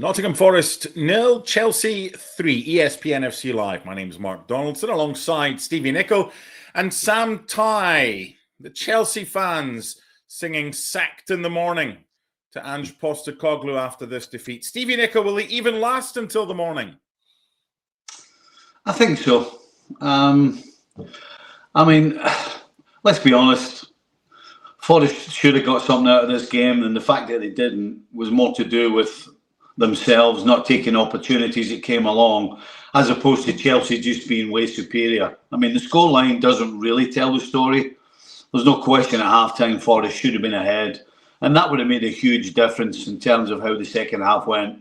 Nottingham Forest 0, Chelsea 3, ESPN FC Live. My name is Mark Donaldson, alongside Stevie Nicol and Sam Tighe. The Chelsea fans singing "Sacked in the Morning" to Ange Postecoglou after this defeat. Stevie Nicol, will he even last until the morning? I think so. Let's be honest. Forest should have got something out of this game, and the fact that they didn't was more to do with themselves not taking opportunities that came along, as opposed to Chelsea just being way superior. I mean, the scoreline doesn't really tell the story. There's no question at half-time Forest should have been ahead, and that would have made a huge difference in terms of how the second half went.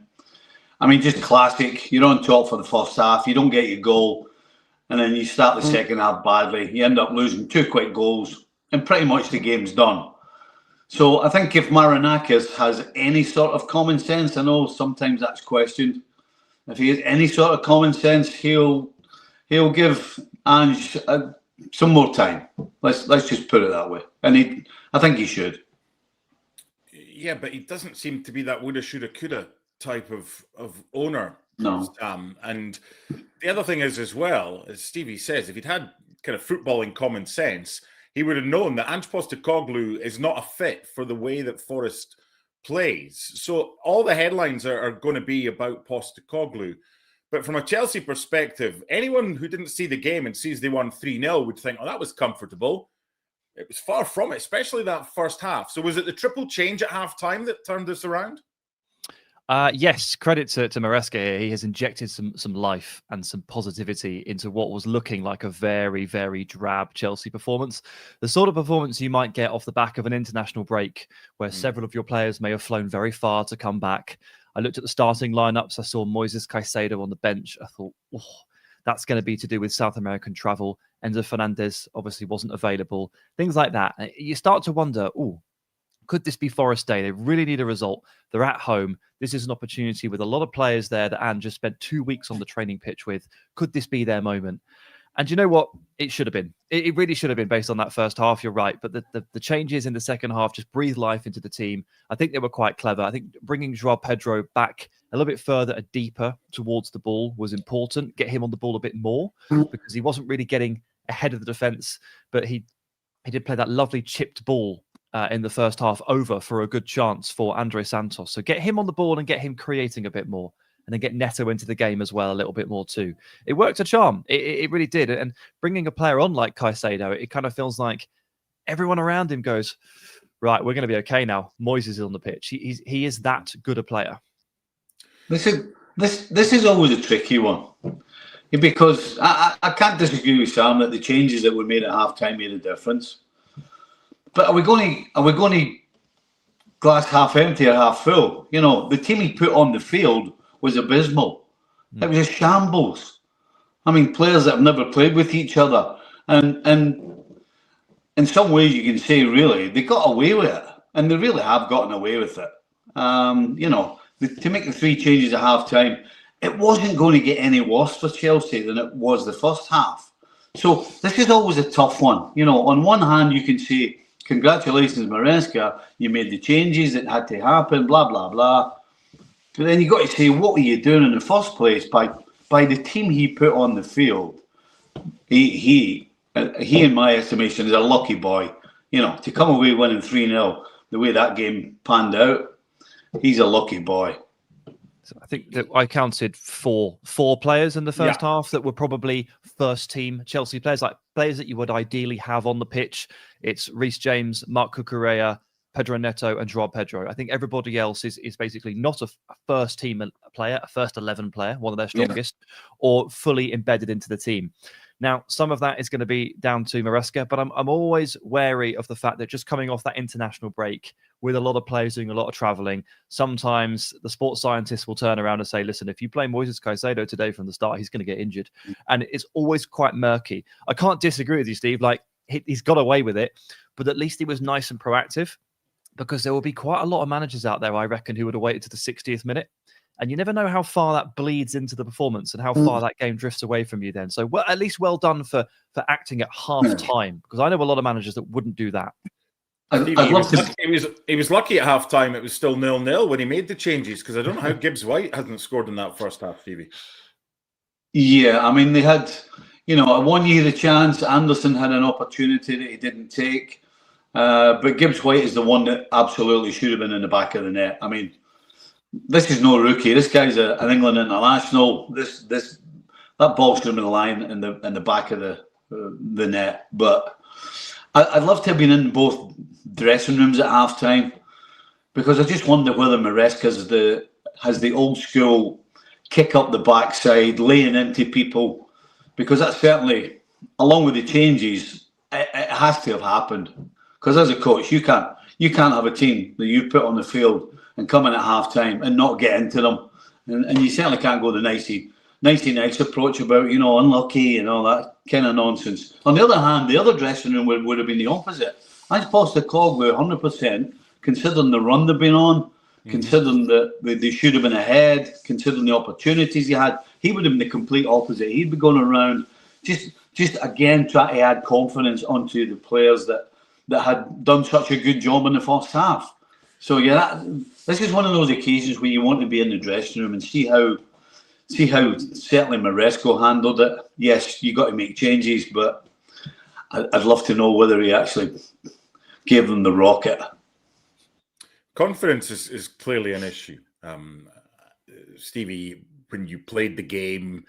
I mean, just classic. You're on top for the first half, you don't get your goal, and then you start the second half badly. You end up losing 2 quick goals, and pretty much the game's done. So I think if Marinakis has any sort of common sense, I know sometimes that's questioned. If he has any sort of common sense, he'll give Ange some more time. Let's just put it that way. And I think he should. Yeah, but he doesn't seem to be that woulda, shoulda, coulda type of owner. No. And the other thing is, as well, as Stevie says, if he'd had kind of footballing common sense, he would have known that Ange Postecoglou is not a fit for the way that Forest plays. So all the headlines are going to be about Postecoglou. But from a Chelsea perspective, anyone who didn't see the game and sees they won 3-0 would think, oh, that was comfortable. It was far from it, especially that first half. So was it the triple change at half-time that turned this around? Yes, credit to Maresca here. He has injected some life and some positivity into what was looking like a very, very drab Chelsea performance. The sort of performance you might get off the back of an international break where several of your players may have flown very far to come back. I looked at the starting lineups. I saw Moises Caicedo on the bench. I thought, oh, that's going to be to do with South American travel. Enzo Fernandez obviously wasn't available. Things like that. You start to wonder, oh, could this be Forest Day? They really need a result. They're at home. This is an opportunity with a lot of players there that Ange just spent 2 weeks on the training pitch with. Could this be their moment? And you know what? It should have been. It really should have been based on that first half. You're right. But the changes in the second half just breathed life into the team. I think they were quite clever. I think bringing João Pedro back a little bit further and deeper towards the ball was important. Get him on the ball a bit more because he wasn't really getting ahead of the defence. But he did play that lovely chipped ball in the first half over for a good chance for Andre Santos. So get him on the ball and get him creating a bit more. And then get Neto into the game as well a little bit more too. It worked a charm. It really did. And bringing a player on like Caicedo, it kind of feels like everyone around him goes, right, we're going to be okay now. Moises is on the pitch. He is that good a player. This is always a tricky one. Because I can't disagree with Sam that the changes that were made at half-time made a difference. But are we going to glass half empty or half full? You know, the team he put on the field was abysmal. It was a shambles. I mean, players that have never played with each other. And in some ways you can say, really, they got away with it. And they really have gotten away with it. To make the 3 changes at half-time, it wasn't going to get any worse for Chelsea than it was the first half. So this is always a tough one. You know, on one hand, you can say, congratulations, Maresca, you made the changes that had to happen, blah, blah, blah. But then you got to say, what were you doing in the first place by the team he put on the field? He in my estimation, is a lucky boy. You know, to come away winning 3-0, the way that game panned out, he's a lucky boy. So I think that I counted four players in the first half that were probably first-team Chelsea players, like players that you would ideally have on the pitch. It's Reece James, Marc Cucurella, Pedro Neto, and João Pedro. I think everybody else is basically not a first-team player, a first 11 player, one of their strongest, or fully embedded into the team. Now, some of that is going to be down to Maresca, but I'm always wary of the fact that just coming off that international break with a lot of players doing a lot of travelling, sometimes the sports scientists will turn around and say, listen, if you play Moises Caicedo today from the start, he's going to get injured. And it's always quite murky. I can't disagree with you, Steve. Like, he's got away with it, but at least he was nice and proactive, because there will be quite a lot of managers out there, I reckon, who would have waited to the 60th minute. And you never know how far that bleeds into the performance and how far that game drifts away from you then. So at least well done for acting at half time, because I know a lot of managers that wouldn't do that. Stevie, I'd love to. He was lucky at half time. It was still 0-0 when he made the changes, because I don't know how Gibbs White hasn't scored in that first half, Stevie. Yeah, I mean, they had, at 1 year a chance. Anderson had an opportunity that he didn't take. But Gibbs White is the one that absolutely should have been in the back of the net. I mean, this is no rookie. This guy's an England international. That ball should have been lying in the back of the net. But I'd love to have been in both dressing rooms at half time, because I just wonder whether Maresca has the old school kick up the backside, laying into people, because that's certainly, along with the changes, it has to have happened. Because as a coach, you can't have a team that you put on the field and come in at half time and not get into them, and you certainly can't go the nicey nice approach about unlucky and all that kind of nonsense. On the other hand, the other dressing room would have been the opposite. Ange Postecoglou 100%, considering the run they've been on, considering that they should have been ahead, considering the opportunities he had, he would have been the complete opposite. He'd be going around just again trying to add confidence onto the players that had done such a good job in the first half. So yeah, this is one of those occasions where you want to be in the dressing room and see how certainly Maresca handled it. Yes, you got to make changes, but I'd love to know whether he actually gave them the rocket. Confidence is clearly an issue. Stevie, when you played the game,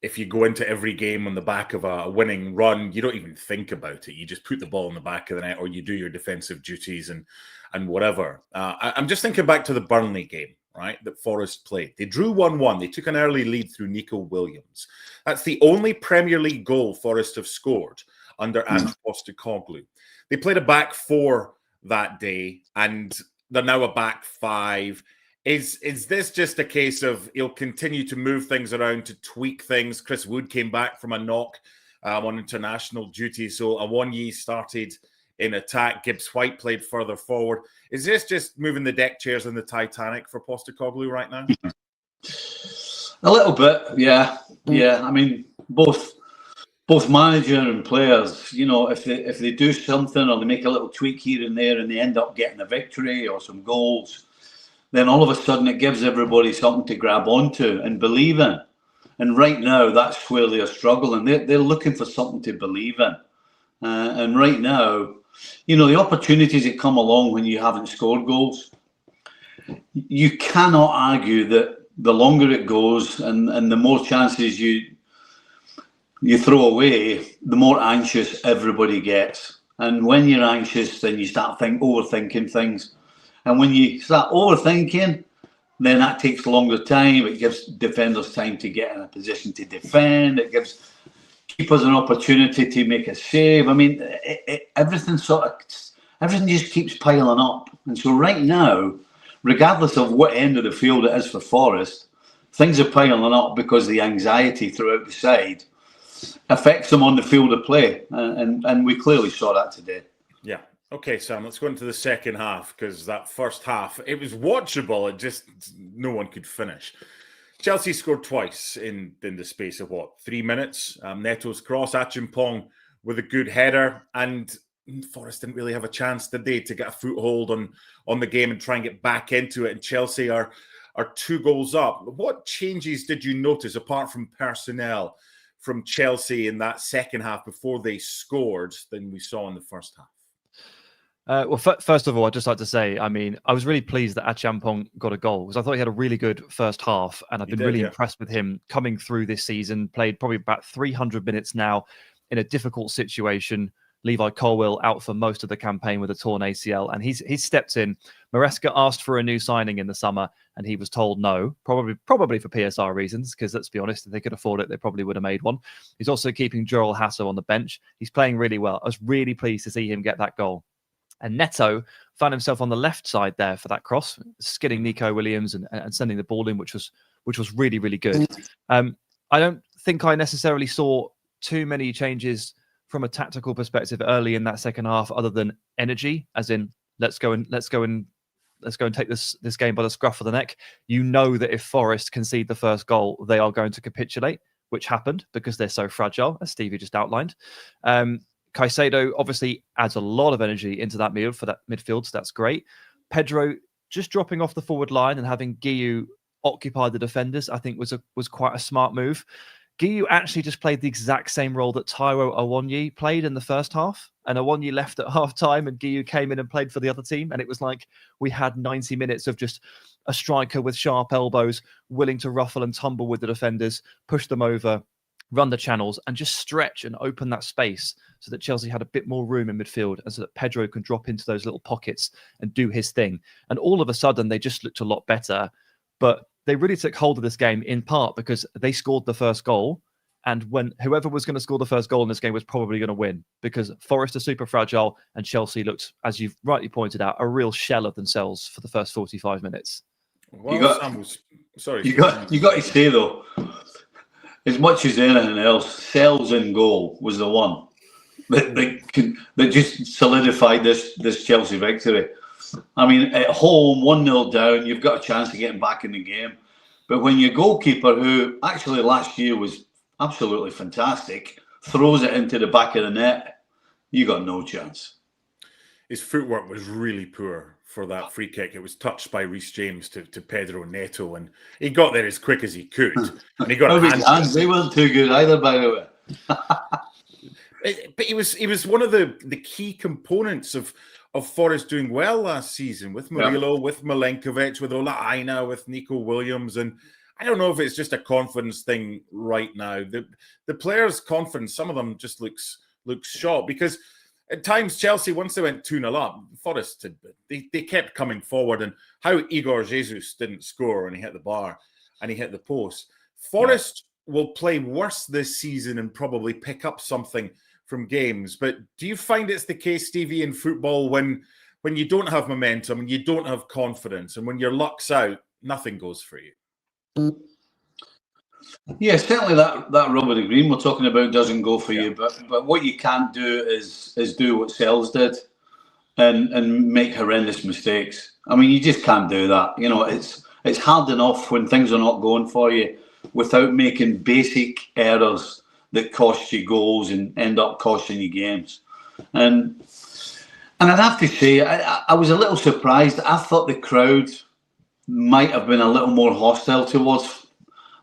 if you go into every game on the back of a winning run, you don't even think about it. You just put the ball in the back of the net, or you do your defensive duties and whatever. I'm just thinking back to the Burnley game, right, that Forest played. They drew 1-1. They took an early lead through Nico Williams. That's the only Premier League goal Forest have scored under Ange Postecoglou. They played a back four that day, and they're now a back five. Is this just a case of he'll continue to move things around to tweak things? Chris Wood came back from a knock on international duty, so Awoniyi started in attack. Gibbs White played further forward. Is this just moving the deck chairs in the Titanic for Postecoglou right now? A little bit, yeah. I mean, both manager and players, if they do something or they make a little tweak here and there and they end up getting a victory or some goals, then all of a sudden it gives everybody something to grab onto and believe in. And right now, that's where they're struggling. They're looking for something to believe in. And right now, the opportunities that come along when you haven't scored goals, you cannot argue that the longer it goes and the more chances you throw away, the more anxious everybody gets. And when you're anxious, then you start overthinking things. And when you start overthinking, then that takes longer time. It gives defenders time to get in a position to defend. It gives keepers an opportunity to make a save. I mean, everything just keeps piling up. And so right now, regardless of what end of the field it is for Forest, things are piling up because the anxiety throughout the side affects them on the field of play. And we clearly saw that today. Yeah. Okay, Sam, let's go into the second half, because that first half, it was watchable. It just, no one could finish. Chelsea scored twice in the space of, 3 minutes? Neto's cross, Achimpong with a good header, and Forest didn't really have a chance, did they, to get a foothold on the game and try and get back into it, and Chelsea are 2 goals up. What changes did you notice, apart from personnel, from Chelsea in that second half before they scored than we saw in the first half? Well, first of all, I'd just like to say, I mean, I was really pleased that Achimpong got a goal, because I thought he had a really good first half, and I've been really impressed with him coming through this season. Played probably about 300 minutes now in a difficult situation. Levi Colwill out for most of the campaign with a torn ACL, and he's stepped in. Maresca asked for a new signing in the summer, and he was told no, probably for PSR reasons, because let's be honest, if they could afford it, they probably would have made one. He's also keeping Joel Hasso on the bench. He's playing really well. I was really pleased to see him get that goal. And Neto found himself on the left side there for that cross, skidding Nico Williams and sending the ball in, which was really, really good. I don't think I necessarily saw too many changes from a tactical perspective early in that second half, other than energy, as in let's go and take this game by the scruff of the neck. You know that if Forest concede the first goal, they are going to capitulate, which happened because they're so fragile, as Stevie just outlined. Caicedo obviously adds a lot of energy into that midfield, so that's great. Pedro just dropping off the forward line and having Guiu occupy the defenders, I think was quite a smart move. Guiu actually just played the exact same role that Taiwo Awoniyi played in the first half, and Awoniyi left at half time and Guiu came in and played for the other team, and it was like we had 90 minutes of just a striker with sharp elbows, willing to ruffle and tumble with the defenders, push them over, run the channels, and just stretch and open that space so that Chelsea had a bit more room in midfield and so that Pedro can drop into those little pockets and do his thing. And all of a sudden, they just looked a lot better. But they really took hold of this game in part because they scored the first goal. And when whoever was going to score the first goal in this game was probably going to win, because Forest are super fragile and Chelsea looked, as you've rightly pointed out, a real shell of themselves for the first 45 minutes. Well, you got to say though, as much as anything else, Sells in goal was the one that just solidified this Chelsea victory. I mean, at home, 1-0 down, you've got a chance of getting back in the game. But when your goalkeeper, who actually last year was absolutely fantastic, throws it into the back of the net, you got no chance. His footwork was really poor for that free kick. It was touched by Reece James to Pedro Neto, and he got there as quick as he could. And he got hands. They weren't too good either, by the way. But he was one of the key components of Forest doing well last season, with Murillo, with Milenkovic, with Ola Aina, with Nico Williams. And I don't know if it's just a confidence thing right now. The players' confidence, some of them just looks shot, because at times Chelsea, once they went 2-0 up, Forest, they kept coming forward. And how Igor Jesus didn't score and he hit the bar and he hit the post. Forest will play worse this season and probably pick up something from games. But do you find it's the case, Stevie, in football when you don't have momentum and you don't have confidence, and when your luck's out, nothing goes for you? Yeah, certainly that rubber green we're talking about doesn't go for you. But what you can't do is do what Sells did and make horrendous mistakes. I mean, you just can't do that. You know, it's hard enough when things are not going for you without making basic errors that cost you goals and end up costing you games. And I'd have to say, I was a little surprised. I thought the crowd might have been a little more hostile towards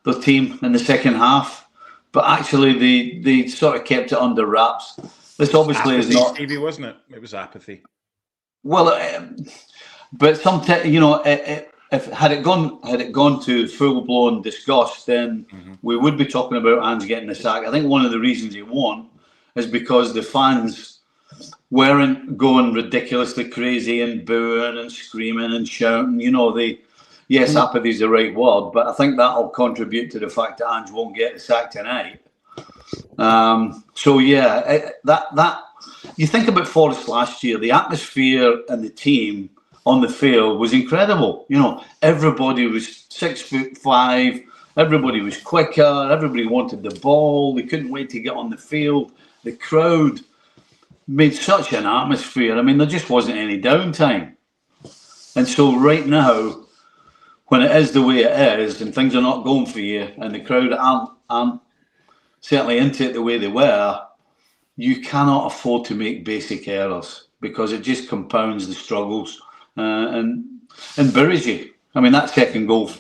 the team in the second half, but actually they sort of kept it under wraps. This obviously apathy, is not Stevie, wasn't it? It was apathy. Well, but sometimes, you know, if had it gone to full blown disgust, then we would be talking about Ange getting the sack. I think one of the reasons he won is because the fans weren't going ridiculously crazy and booing and screaming and shouting. You know, yes, apathy is the right word, but I think that'll contribute to the fact that Ange won't get the sack tonight. So yeah, that you think about Forest last year, the atmosphere and the team on the field was incredible. You know, everybody was 6'5", everybody was quicker, everybody wanted the ball, they couldn't wait to get on the field. The crowd made such an atmosphere. I mean, there just wasn't any downtime. And so right now, when it is the way it is and things are not going for you and the crowd aren't certainly into it the way they were, you cannot afford to make basic errors because it just compounds the struggles and buries you. I mean, that second goal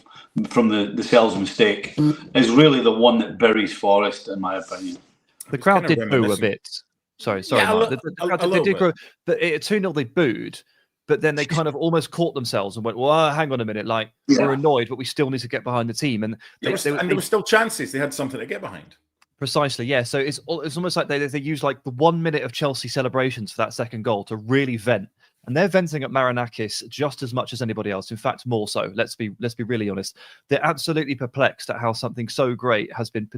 from the Sells mistake is really the one that buries Forest, in my opinion. The crowd did boo a bit. Sorry, Yeah, Mark. The crowd did grow. At 2-0 they booed, but then they kind of almost caught themselves and went, well, hang on a minute, like, we're annoyed, but we still need to get behind the team. And there were still chances. They had something to get behind. Precisely, yeah. So it's almost like they use like the 1 minute of Chelsea celebrations for that second goal to really vent. And they're venting at Marinakis just as much as anybody else. In fact, more so. Let's be really honest. They're absolutely perplexed at how something so great has been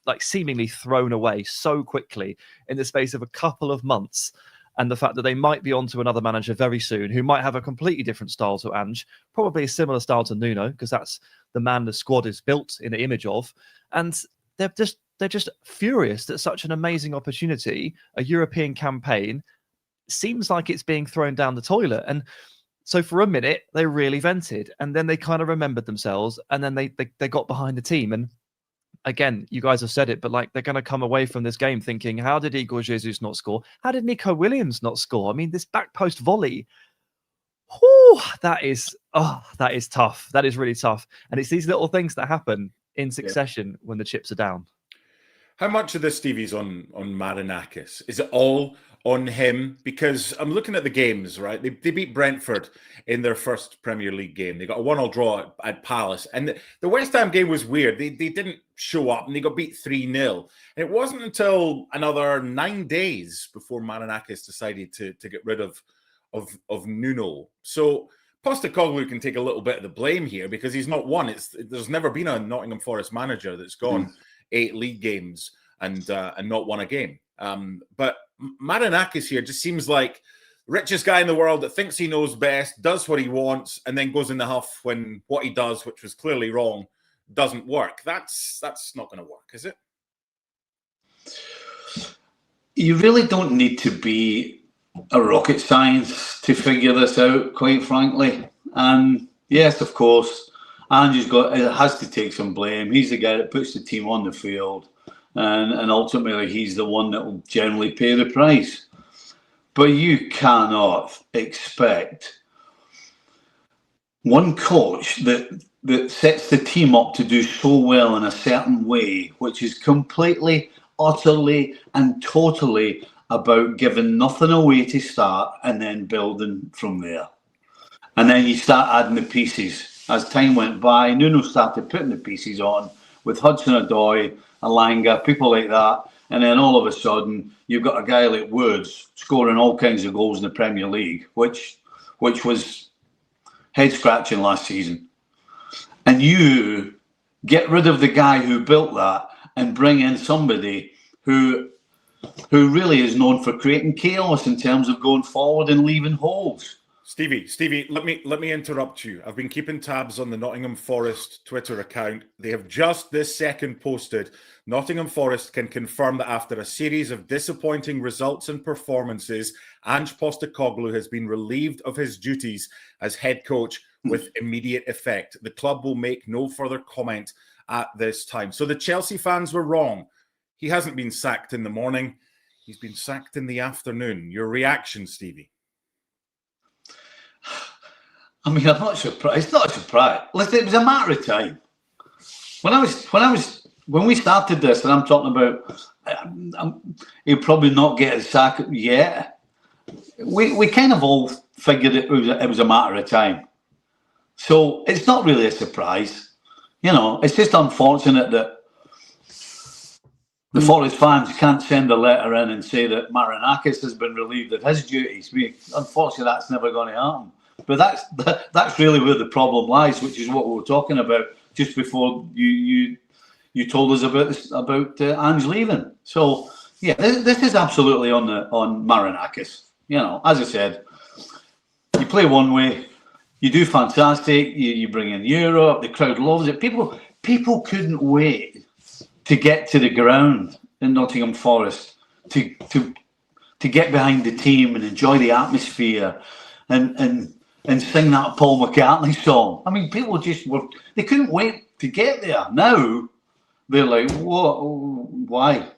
like seemingly thrown away so quickly in the space of a couple of months. And the fact that they might be on to another manager very soon who might have a completely different style to Ange, probably a similar style to Nuno, because that's the man the squad is built in the image of. And they're just furious that such an amazing opportunity, a European campaign, seems like it's being thrown down the toilet. And so for a minute, they really vented. And then they kind of remembered themselves. And then they got behind the team. And again, you guys have said it, but like they're going to come away from this game thinking, how did Igor Jesus not score? How did Nico Williams not score? I mean, this back post volley, whew, that is tough. That is really tough. And it's these little things that happen in succession when the chips are down. How much of this, Stevie's on Marinakis? Is it all on him? Because I'm looking at the games, right? They beat Brentford in their first Premier League game. They got a 1-1 draw at Palace. And the West Ham game was weird. They didn't show up and they got beat 3-0. And it wasn't until another 9 days before Marinakis decided to get rid of Nuno. So Postecoglou can take a little bit of the blame here because he's not one. There's never been a Nottingham Forest manager that's gone 8 league games and not won a game. But Marinakis here just seems like the richest guy in the world that thinks he knows best, does what he wants, and then goes in the huff when what he does, which was clearly wrong, doesn't work. That's not going to work, is it? You really don't need to be a rocket science to figure this out, quite frankly. And yes, of course, Ange's has to take some blame. He's the guy that puts the team on the field, and ultimately he's the one that will generally pay the price. But you cannot expect one coach that sets the team up to do so well in a certain way, which is completely, utterly, and totally about giving nothing away to start and then building from there. And then you start adding the pieces. As time went by, Nuno started putting the pieces on with Hudson-Odoi, Alanga, people like that. And then all of a sudden, you've got a guy like Woods scoring all kinds of goals in the Premier League, which was head-scratching last season. And you get rid of the guy who built that and bring in somebody who really is known for creating chaos in terms of going forward and leaving holes. Stevie, let me interrupt you. I've been keeping tabs on the Nottingham Forest Twitter account. They have just this second posted, Nottingham Forest can confirm that after a series of disappointing results and performances, Ange Postecoglou has been relieved of his duties as head coach with immediate effect. The club will make no further comment at this time. So the Chelsea fans were wrong. He hasn't been sacked in the morning. He's been sacked in the afternoon. Your reaction, Stevie? I mean, I'm not surprised. It's not a surprise. Listen, it was a matter of time. When we started this, and I'm talking about, he'll probably not get a sack yet. We kind of all figured it was a matter of time. So it's not really a surprise. You know, it's just unfortunate that the Forest fans can't send a letter in and say that Marinakis has been relieved of his duties. Unfortunately, that's never going to happen. But that's really where the problem lies, which is what we were talking about just before you told us about Ange leaving. So yeah, this is absolutely on Marinakis. You know, as I said, you play one way, you do fantastic. You bring in Europe, the crowd loves it. People couldn't wait to get to the ground in Nottingham Forest to get behind the team and enjoy the atmosphere and sing that Paul McCartney song. I mean, people they couldn't wait to get there. Now they're like, what? Why?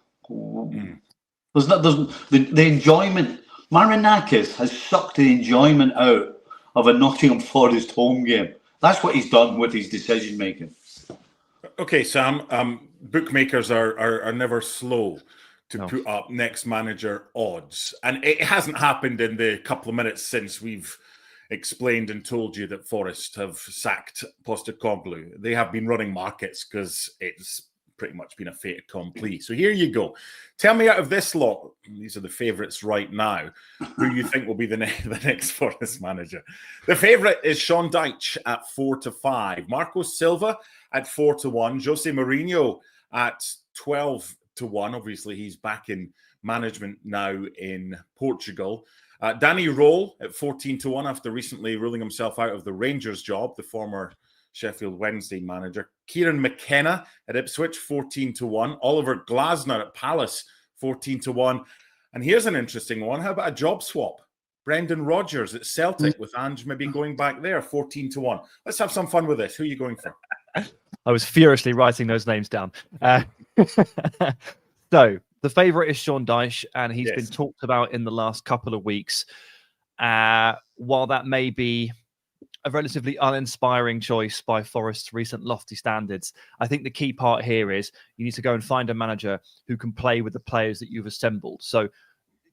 There's the enjoyment. Marinakis has sucked the enjoyment out of a Nottingham Forest home game. That's what he's done with his decision making. Okay, Sam. Bookmakers are never slow to put up next manager odds, and it hasn't happened in the couple of minutes since we've explained and told you that Forest have sacked Postecoglou. They have been running markets because it's pretty much been a fait accompli. So here you go. Tell me out of this lot, these are the favourites right now, who you think will be the next Forest manager. The favourite is Sean Dyche at 4-5. Marco Silva at 4-1. Jose Mourinho at 12-1. Obviously, he's back in management now in Portugal. Danny Roll at 14-1 after recently ruling himself out of the Rangers job, the former Sheffield Wednesday manager. Kieran McKenna at Ipswich, 14-1. Oliver Glasner at Palace, 14-1. And here's an interesting one. How about a job swap? Brendan Rodgers at Celtic with Ange maybe going back there, 14-1. Let's have some fun with this. Who are you going for? I was furiously writing those names down. So the favourite is Sean Dyche, and he's been talked about in the last couple of weeks. While that may be a relatively uninspiring choice by Forest's recent lofty standards, I think the key part here is you need to go and find a manager who can play with the players that you've assembled. So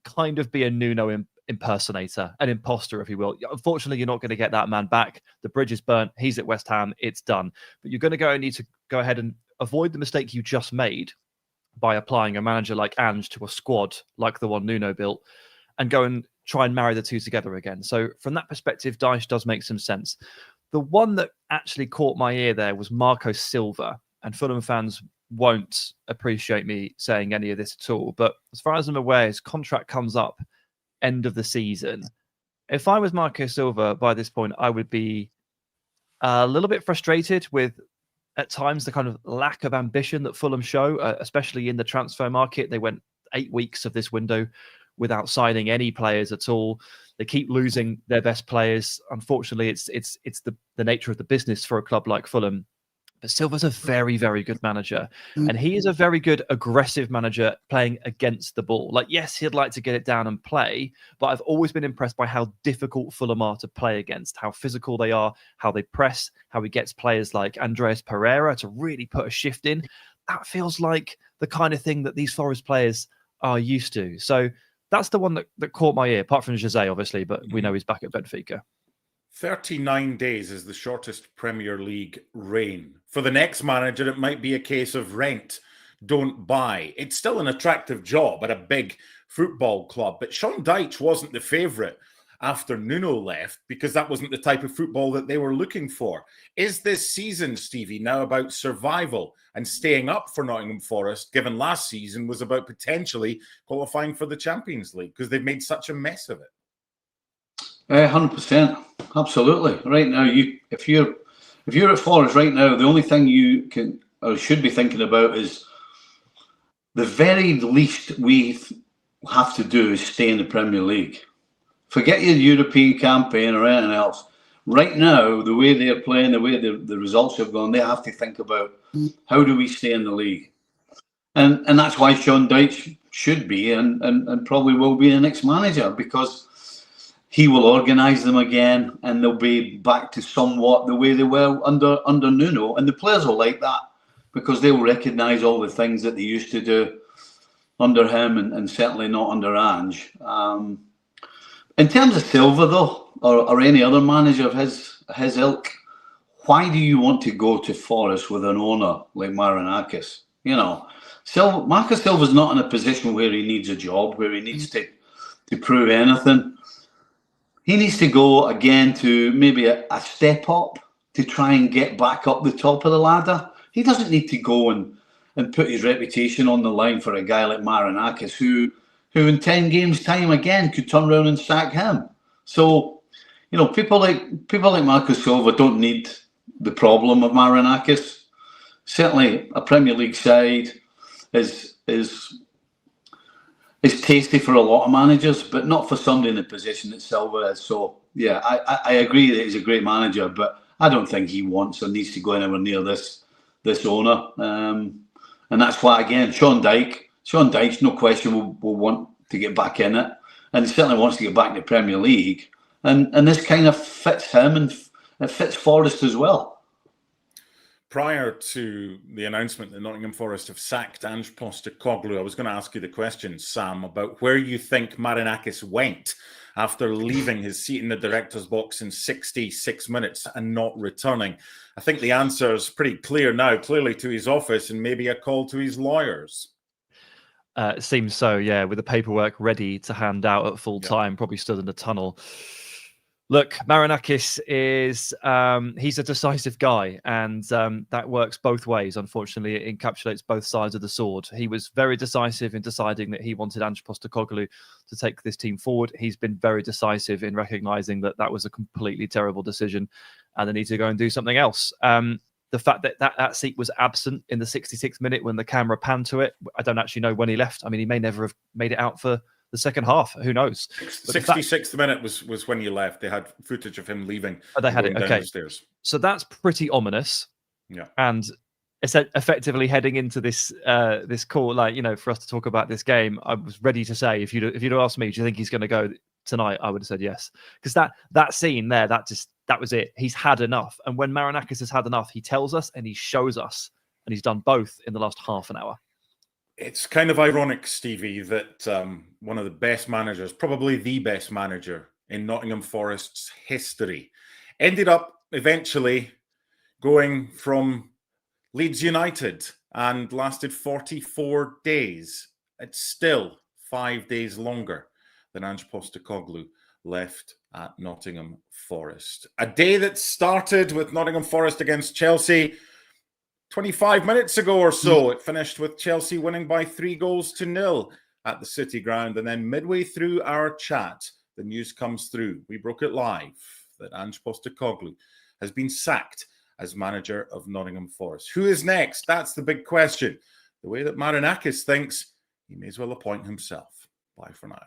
kind of be a Nuno impersonator, an imposter, if you will. Unfortunately, you're not going to get that man back. The bridge is burnt. He's at West Ham. It's done. But you're going to need to go ahead and avoid the mistake you just made by applying a manager like Ange to a squad like the one Nuno built, and go and try and marry the two together again. So from that perspective, Dyche does make some sense. The one that actually caught my ear there was Marco Silva, and Fulham fans won't appreciate me saying any of this at all. But as far as I'm aware, his contract comes up end of the season. If I was Marco Silva by this point, I would be a little bit frustrated with, at times, the kind of lack of ambition that Fulham show, especially in the transfer market. They went 8 weeks of this window without signing any players at all. They keep losing their best players. Unfortunately, it's the nature of the business for a club like Fulham. But Silva's a very, very good manager. And he is a very good aggressive manager playing against the ball. Like, yes, he'd like to get it down and play, but I've always been impressed by how difficult Fulham are to play against, how physical they are, how they press, how he gets players like Andreas Pereira to really put a shift in. That feels like the kind of thing that these Forest players are used to. So that's the one that caught my ear, apart from Jose, obviously, but we know he's back at Benfica. 39 days is the shortest Premier League reign. For the next manager, it might be a case of rent, don't buy. It's still an attractive job at a big football club, but Sean Dyche wasn't the favourite after Nuno left because that wasn't the type of football that they were looking for. Is this season, Stevie, now about survival and staying up for Nottingham Forest, given last season was about potentially qualifying for the Champions League because they've made such a mess of it? 100%, absolutely. Right now, if you're at Forest right now, the only thing you can or should be thinking about is the very least we have to do is stay in the Premier League. Forget your European campaign or anything else. Right now, the way they're playing, the way the results have gone, they have to think about how do we stay in the league, and that's why Sean Dyche should be and probably will be the next manager, because he will organise them again, and they'll be back to somewhat the way they were under Nuno. And the players will like that because they will recognise all the things that they used to do under him, and certainly not under Ange. In terms of Silva, though, or any other manager of his ilk, why do you want to go to Forest with an owner like Marinakis? You know, Marco Silva's not in a position where he needs a job, where he needs to prove anything. He needs to go again to maybe a step up to try and get back up the top of the ladder. He doesn't need to go and put his reputation on the line for a guy like Marinakis, who in 10 games' time again could turn around and sack him. So, you know, people like Marco Silva don't need the problem of Marinakis. Certainly, a Premier League side is tasty for a lot of managers, but not for somebody in the position that Silva is. So, yeah, I agree that he's a great manager, but I don't think he wants or needs to go anywhere near this owner. And that's why, again, Sean Dyche, no question, will want to get back in it, and he certainly wants to get back in the Premier League. And this kind of fits him, and it fits Forest as well. Prior to the announcement that Nottingham Forest have sacked Ange Postecoglou, I was going to ask you the question, Sam, about where you think Marinakis went after leaving his seat in the director's box in 66 minutes and not returning. I think the answer is pretty clear now, clearly to his office and maybe a call to his lawyers. It seems so, yeah, with the paperwork ready to hand out at full time, probably stood in the tunnel. Look, Marinakis is, he's a decisive guy, and that works both ways. Unfortunately, it encapsulates both sides of the sword. He was very decisive in deciding that he wanted Ange Postecoglou to take this team forward. He's been very decisive in recognising that that was a completely terrible decision and they need to go and do something else. The fact that seat was absent in the 66th minute when the camera panned to it, I don't actually know when he left. I mean, he may never have made it out for the second half. Who knows? 66th minute was when you left. They had footage of him leaving. Oh, they had it. Okay. The stairs. So that's pretty ominous. Yeah. And effectively heading into this this call, like, you know, for us to talk about this game, I was ready to say, if you'd asked me, do you think he's going to go tonight, I would have said yes, because that scene there, that was it. He's had enough, and when Marinakis has had enough, he tells us and he shows us, and he's done both in the last half an hour. It's kind of ironic, Stevie, that one of the best managers, probably the best manager in Nottingham Forest's history, ended up eventually going from Leeds United and lasted 44 days. It's still 5 days longer than Ange Postecoglou left at Nottingham Forest. A day that started with Nottingham Forest against Chelsea 25 minutes ago or so. It finished with Chelsea winning by 3-0 at the City Ground. And then midway through our chat, the news comes through. We broke it live that Ange Postecoglou has been sacked as manager of Nottingham Forest. Who is next? That's the big question. The way that Marinakis thinks, he may as well appoint himself. Bye for now.